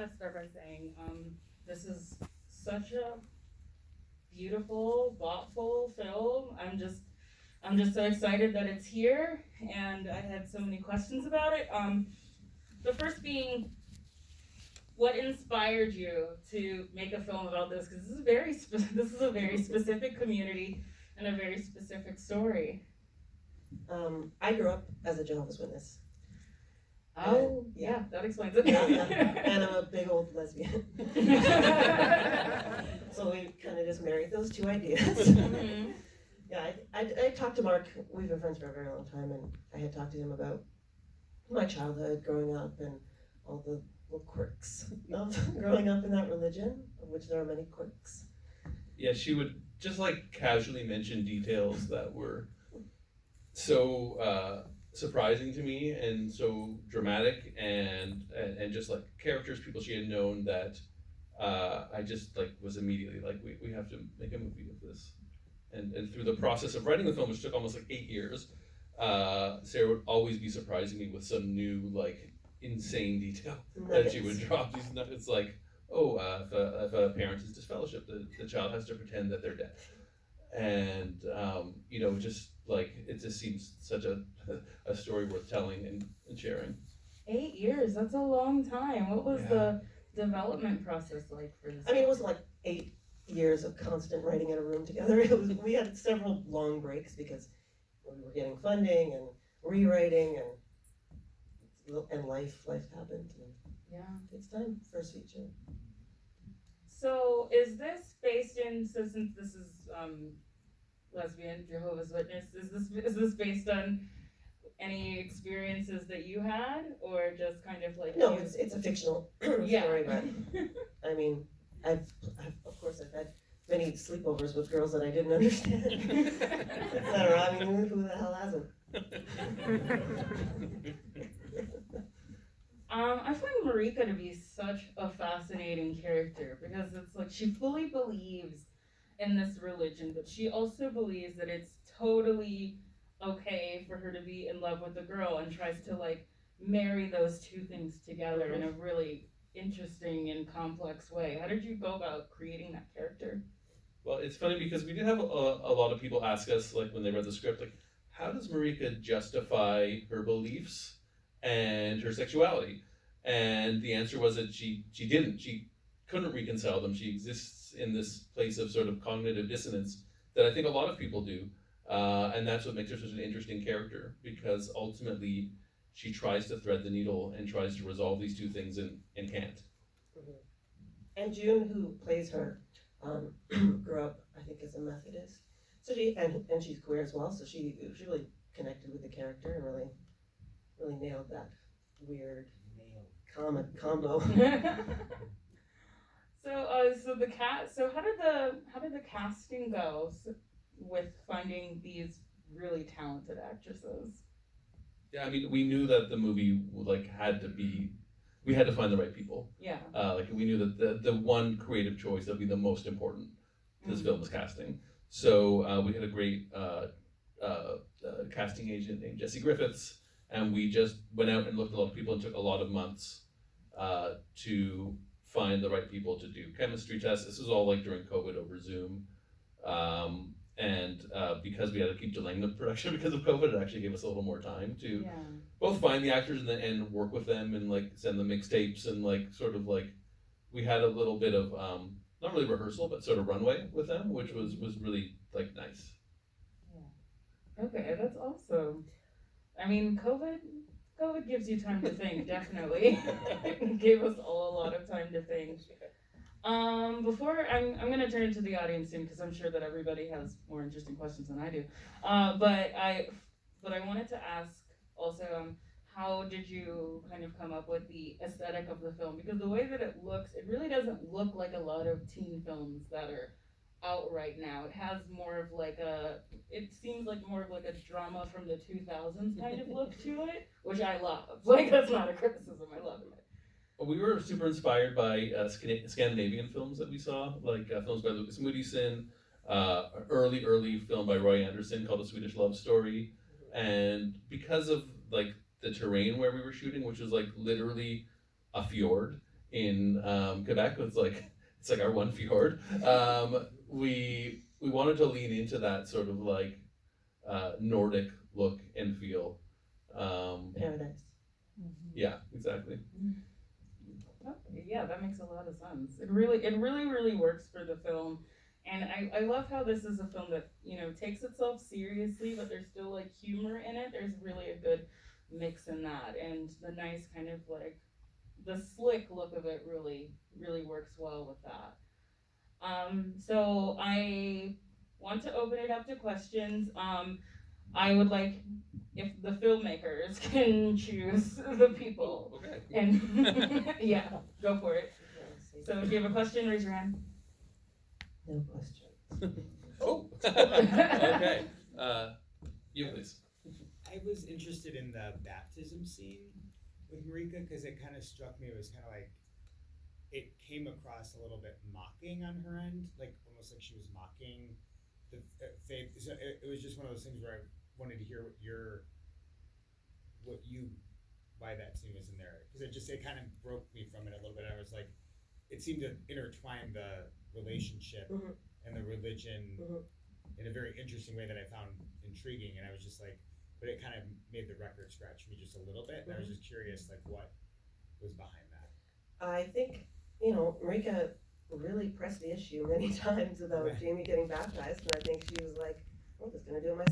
want to start by saying this is such a beautiful, thoughtful film. I'm just so excited that it's here, and I had so many questions about it. The first being, what inspired you to make a film about this? Because this is a very specific community and a very specific story. I grew up as a Jehovah's Witness. Oh, yeah, that explains it. And I'm a big old lesbian. So we kind of just married those two ideas. Mm-hmm. Yeah, I talked to Mark. We've been friends for a very long time, and I had talked to him about my childhood, growing up, and all the little quirks of growing up in that religion, of which there are many quirks. Yeah, she would just like casually mention details that were so surprising to me and so dramatic and just like characters, people she had known that I just like was immediately like we have to make a movie of this. And through the process of writing the film, which took almost like 8 years, Sarah would always be surprising me with some new like insane detail that she would drop. These nuggets like, if a parent is disfellowshipped, the child has to pretend that they're dead. And just like it just seems such a story worth telling and sharing. 8 years, that's a long time. What was the development process like for this? I mean, it was like 8 years of constant writing in a room together. We had several long breaks because we were getting funding and rewriting and life happened. And yeah, it's time for a feature. So is this based in? So since this is lesbian Jehovah's Witness, is this based on any experiences that you had, or just kind of like? No, it's a fictional story, but I mean, I've of course I've had many sleepovers with girls that I didn't understand, etc. I mean, who the hell hasn't? I find Marike to be such a fascinating character because it's like she fully believes in this religion, but she also believes that it's totally okay for her to be in love with a girl and tries to like marry those two things together in a really interesting and complex way. How did you go about creating that character? Well, it's funny because we did have a lot of people ask us, like when they read the script, like, how does Marike justify her beliefs and her sexuality? And the answer was that she didn't. She couldn't reconcile them. She exists in this place of sort of cognitive dissonance that I think a lot of people do. And that's what makes her such an interesting character, because ultimately she tries to thread the needle and tries to resolve these two things and can't. Mm-hmm. And June, who plays her, grew up, I think, as a Methodist. So and she's queer as well, so she really connected with the character and really nailed that weird combo. So how did the casting go with finding these really talented actresses? Yeah, I mean, we knew that the movie we had to find the right people. Yeah. We knew that the one creative choice that would be the most important to this film was casting. So we had a great casting agent named Jesse Griffiths, and we just went out and looked at a lot of people and took a lot of months to find the right people to do chemistry tests. This was all like during COVID over Zoom. And because we had to keep delaying the production because of COVID, it actually gave us a little more time to both find the actors and work with them and like send them mixtapes and like sort of like we had a little bit of not really rehearsal but sort of runway with them, which was really like nice. Yeah. Okay, that's awesome. I mean, COVID gives you time to think, definitely. It gave us all a lot of time to think. Before I'm gonna turn to the audience soon because I'm sure that everybody has more interesting questions than I do. But I wanted to ask also, how did you kind of come up with the aesthetic of the film? Because the way that it looks, it really doesn't look like a lot of teen films that are out right now. It has more of like it seems like more of like a drama from the 2000s kind of look to it, which I love. Like, that's not a criticism, I love it. We were super inspired by Scandinavian films that we saw, like films by Lucas Moodysson, early film by Roy Andersson called A Swedish Love Story. And because of like the terrain where we were shooting, which was like literally a fjord in Quebec. It's like our one fjord. We wanted to lean into that sort of like Nordic look and feel. Paradise. Yeah, exactly. Okay, yeah, that makes a lot of sense. It really works for the film. And I love how this is a film that, takes itself seriously, but there's still like humor in it. There's really a good mix in that. And the nice kind of like the slick look of it really works well with that. So I want to open it up to questions. I would like if the filmmakers can choose the people. Okay. And yeah, go for it. So if you have a question, raise your hand. No questions. Oh. Okay. You please. I was interested in the baptism scene with Marike because it kind of struck me. It was kind of like it came across a little bit mocking on her end, like almost like she was mocking the faith. So it was just one of those things where I wanted to hear why that scene was in there, because it kind of broke me from it a little bit. I was like, it seemed to intertwine the relationship Mhm. and the religion Mhm. in a very interesting way that I found intriguing, and I was just like, but it kind of made the record scratch me just a little bit, and I was just curious, like, what was behind that. I think, Marika really pressed the issue many times about Right. Jaime getting baptized, and I think she was like, I'm just gonna do it myself.